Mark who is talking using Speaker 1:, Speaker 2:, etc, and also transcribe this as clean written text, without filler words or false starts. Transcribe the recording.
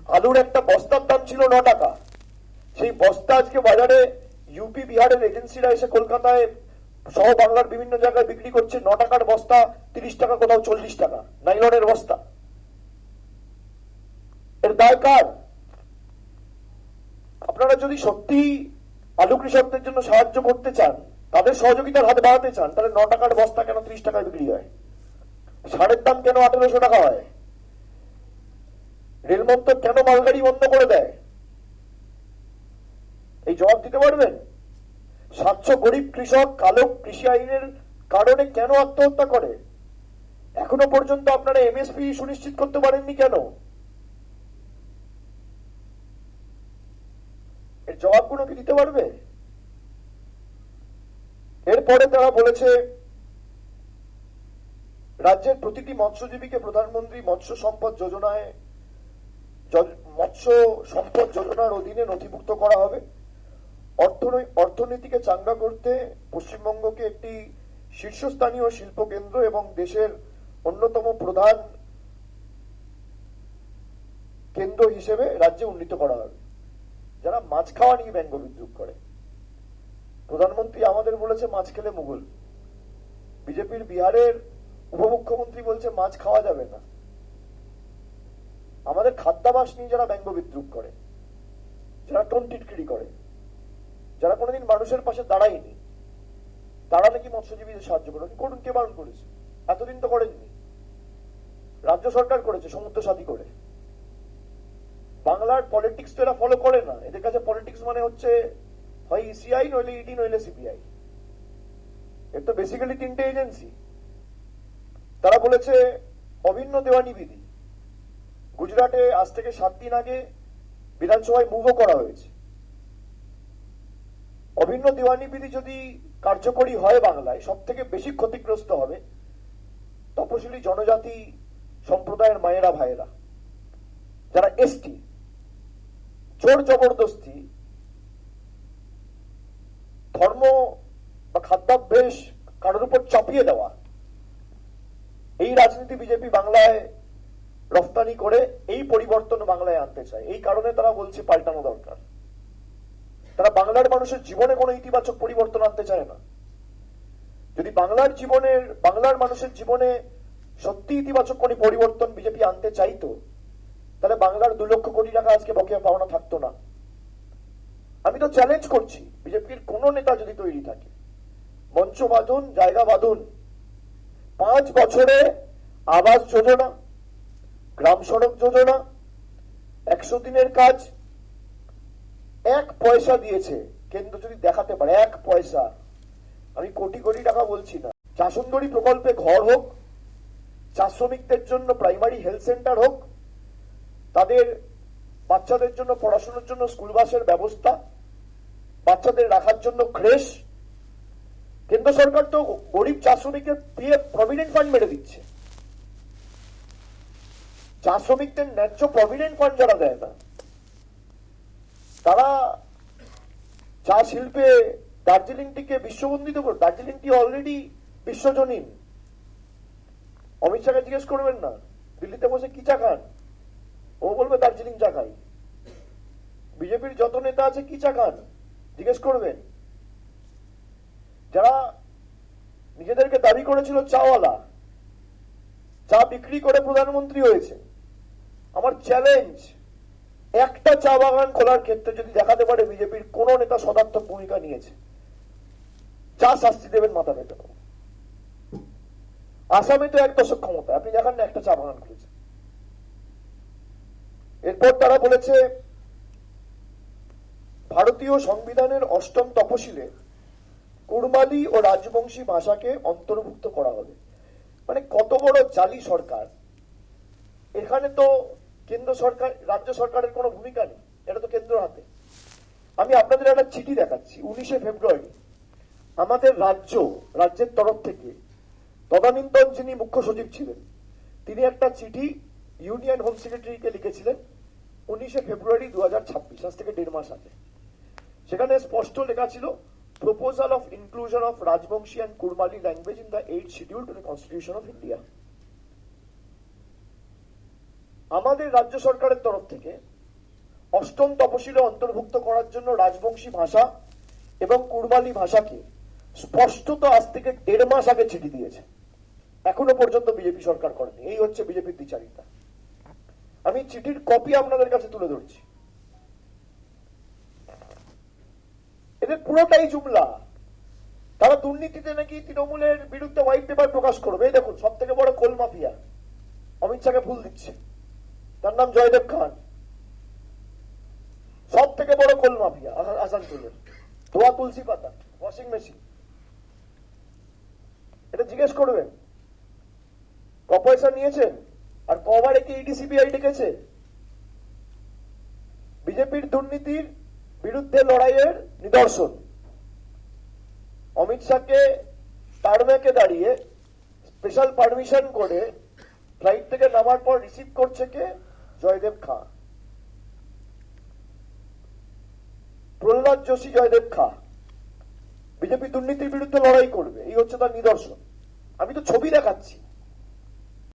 Speaker 1: আলুর একটা বস্তার দাম ছিল 9 টাকা, সেই বস্তা আজকে বাজারে ইউপি বিহারের এজেন্সিরা এসে কলকাতায় সহ বাংলার বিভিন্ন জায়গায় বিক্রি করছে 9 টাকার বস্তা 30 টাকা, কোথাও 40 টাকা নাইলনের বস্তা। এর দায় কার? আপনারা যদি সত্যি আলু কৃষকদের জন্য সাহায্য করতে চান, তাদের সহযোগিতার হাত বাড়াতে চান, তাহলে 9 টাকার বস্তা কেন 30 টাকায় বিক্রি হয়? সারের দাম কেন 1800 টাকা হয়? রেলমন্ত্রক কেন মালগাড়ি বন্ধ করে দেয়? এই জবাব দিতে পারবেন? 700 গরিব কৃষক কালো কৃষি আইনের কারণে কেন আত্মহত্যা করে? এখনো পর্যন্ত আপনারা এমএসপি সুনিশ্চিত করতে পারেননি কেন? এর জবাবগুলো কি দিতে পারবে? এরপরে তারা বলেছে রাজ্যের প্রতিটি মৎস্যজীবীকে প্রধানমন্ত্রী মৎস্য সম্পদ যোজনার অধীনে নথিভুক্ত করা হবে। অর্থনীতিকে চাঙ্গা করতে পশ্চিমবঙ্গকে একটি শীর্ষস্থানীয় শিল্প কেন্দ্র এবং দেশের অন্যতম প্রধান কেন্দ্র হিসেবে রাজ্যে উন্নীত করা হবে। যারা মাছ খাওয়া নিয়ে ব্যঙ্গ বিদ্রুপ করে, প্রধানমন্ত্রী আমাদের বলেছে মাছ খেলে মুঘল, বিজেপির বিহারের উপমুখ্যমন্ত্রী বলছে মাছ খাওয়া যাবে না। আমাদের খাদ্যাভাস নিয়ে যারা ব্যঙ্গ বিদ্রুপ করে, যারা টোনটিটকিরি করে, যারা কোনোদিন মানুষের পাশে দাঁড়ায়নি, তারা নাকি মৎস্যজীবীদের সাহায্য করুন। করুন, কে বারণ করেছে? এতদিন তো করেননি, রাজ্য সরকার করেছে সমুদ্র সাথী করে। বাংলার পলিটিক্স তো এরা ফলো করে না। এদের কাছে পলিটিক্স মানে হচ্ছে হয় ইসিআই, নইলে ইডি, নইলে সিবিআই। এর তো বেসিক্যালি 3টে এজেন্সি। তারা বলেছে অভিন্ন দেওয়ানি বিধি গুজরাটে আজ থেকে 7 দিন আগে বিধানসভায় মুভও করা হয়েছে। অভিন্ন দেওয়ানি বিধি যদি কার্যকরী হয় বাংলায়, সব থেকে বেশি ক্ষতিগ্রস্ত হবে তপশিলি জনজাতি সম্প্রদায়ের মায়েরা ভাইয়েরা, যারা এসটি। জোর জবরদস্তি ধর্ম বা খাদ্যাভ্যাস কারোর উপর চাপিয়ে দেওয়া, এই রাজনীতি বিজেপি বাংলায় রফতানি করে এই পরিবর্তন বাংলায় আনতে চায়। এই কারণে তারা বলছে পাল্টানো দরকার। তারা বাংলার মানুষের জীবনে কোনো ইতিবাচক পরিবর্তন আনতে চায় না। যদি বাংলার মানুষের জীবনে সত্যি ইতিবাচক কোনো পরিবর্তন বিজেপি আনতে চাইতো, তাহলে বাংলার 2 লক্ষ কোটি টাকা আজকে বকেয়া পাওনা থাকতো না। আমি তো চ্যালেঞ্জ করছি, বিজেপির কোন নেতা যদি তৈরি থাকে, মঞ্চ বাঁধুন, জায়গা বাঁধুন, 5 বছরে আবাস যোজনা, গ্রাম সড়ক যোজনা, 100 দিনের কাজ, 1 পয়সা দিয়েছে কেন্দ্র যদি দেখাতে পারে, 1 পয়সা। আমি কোটি কোটি টাকা বলছি না। চা সুন্দরী প্রকল্পে ঘর হোক, চা শ্রমিকদের জন্য প্রাইমারি হেলথ সেন্টার হোক, তাদের বাচ্চাদের জন্য পড়াশোনার জন্য স্কুল বাসের ব্যবস্থা, বাচ্চাদের রাখার জন্য ক্রেশ। কেন্দ্র সরকার তো গরিব চা শ্রমিকের পিএফ প্রভিডেন্ট ফান্ড মেরে দিচ্ছে। চা শ্রমিকদের ন্যায্য প্রভিডেন্ট ফান্ড যারা দেয় না, তারা চা শিল্পে দার্জিলিংটিকে বিশ্ববন্দিত করে। দার্জিলিংটি অলরেডি বিশ্বজনীন। অমিত শাহকে জিজ্ঞেস করবেন না দিল্লিতে বসে কি চা খান, ও বলবে দার্জিলিং চা খাই। বিজেপির যত নেতা আছে কি চা খান জিজ্ঞেস করবেন। যারা নিজেদেরকে দাবি করেছিল চাওয়ালা, চা বিক্রি করে প্রধানমন্ত্রী হয়েছে, আমার চ্যালেঞ্জ, একটা চা বাগান খোলার ক্ষেত্রে যদি দেখাতে পারে বিজেপির কোন নেতা সদার্থক ভূমিকা নিয়েছে, চা শাস্তি দেবেন মাথা পেতে। আসামে তো 1 দশক ক্ষমতা, আপনি দেখান না একটা চা বাগান খুলেছে। এরপর তারা বলেছে ভারতীয় সংবিধানের 8ম তফসিলে কুড়মালি ও রাজবংশী ভাষাকে অন্তর্ভুক্ত করা হবে। মানে কত বড় জালি সরকার! এখানে তো কেন্দ্র সরকার, রাজ্য সরকারের কোনো ভূমিকা নেই, এটা তো কেন্দ্র হাতে। আমি আপনাদের একটা চিঠি দেখাচ্ছি। 19শে ফেব্রুয়ারি আমাদের রাজ্যের তরফ থেকে তদানীন্তন যিনি মুখ্য সচিব ছিলেন, তিনি একটা চিঠি ইউনিয়ন হোম সেক্রেটারিকে লিখেছিলেন 19শে ফেব্রুয়ারি 2026, আজ থেকে 1.5 মাস আগে। সেখানে স্পষ্ট লেখা ছিল, proposal of inclusion of Rajbanshi and Kurmali language in the 8th schedule to the constitution of India. আমাদের রাজ্য সরকারের তরফ থেকে অষ্টম তপশিলে অন্তর্ভুক্ত করার জন্য রাজবংশী ভাষা এবং কুড়মালি ভাষাকে স্পষ্টত আজ থেকে 1.5 মাস আগে চিঠি দিয়েছে, এখনো পর্যন্ত বিজেপি সরকার করেনি। এই হচ্ছে বিজেপির দ্বিচারিতা। আমি চিঠির কপি আপনাদের কাছে তুলে ধরছি। এদের পুরোটাই জুমলা। তারা দুর্নীতিতে নাকি তৃণমূলের বিরুদ্ধে হোয়াইট পেপার প্রকাশ করবে। এই দেখুন, সব থেকে বড় কোল মাফিয়া অমিত শাহকে ফুল দিচ্ছে, তার নাম জয়দেব খান। সব থেকে বড় কোল মাফিয়া আসানসোলের, ধোয়া তুলসী পাতা, ওয়াশিং মেশিন। এটা জিজ্ঞেস করবেন ক পয়সা নিয়েছেন আর কবার একে ইডি সিবিআই ডেকেছে। বিজেপির দুর্নীতির বিরুদ্ধে লড়াইয়ের নিদর্শন। অমিত শাহকে টার্মেকে দাঁড়িয়ে স্পেশাল পারমিশন করে ফ্লাইট থেকে নামার পর রিসিভ করছে কে? জয়দেব খাঁ। প্রহ্লাদ যোশী, জয়দেব খাঁ। বিজেপি দুর্নীতির বিরুদ্ধে লড়াই করবে, এই হচ্ছে তার নিদর্শন। আমি তো ছবি দেখাচ্ছি।